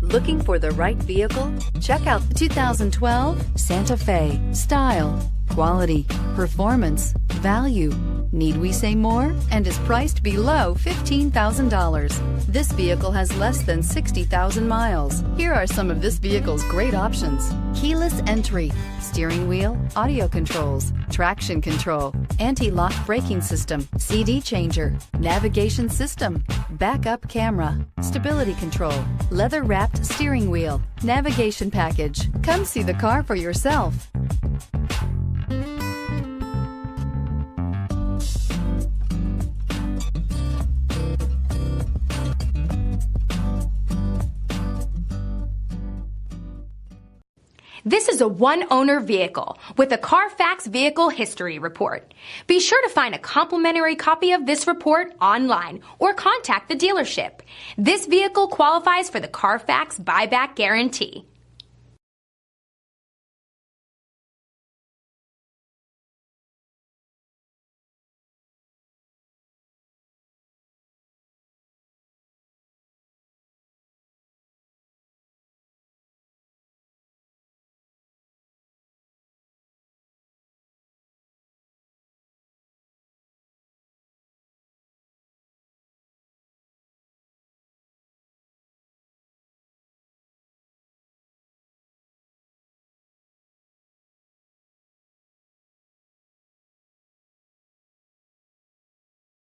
Looking for the right vehicle? Check out the 2012 Santa Fe. Style, quality, performance, value. Need we say more? And is priced below $15,000. This vehicle has less than 60,000 miles. Here are some of this vehicle's great options: keyless entry, steering wheel audio controls, traction control, anti-lock braking system, CD changer, navigation system, backup camera, stability control, leather-wrapped steering wheel, navigation package. Come see the car for yourself. This is a one-owner vehicle with a Carfax Vehicle History Report. Be sure to find a complimentary copy of this report online or contact the dealership. This vehicle qualifies for the Carfax Buyback Guarantee.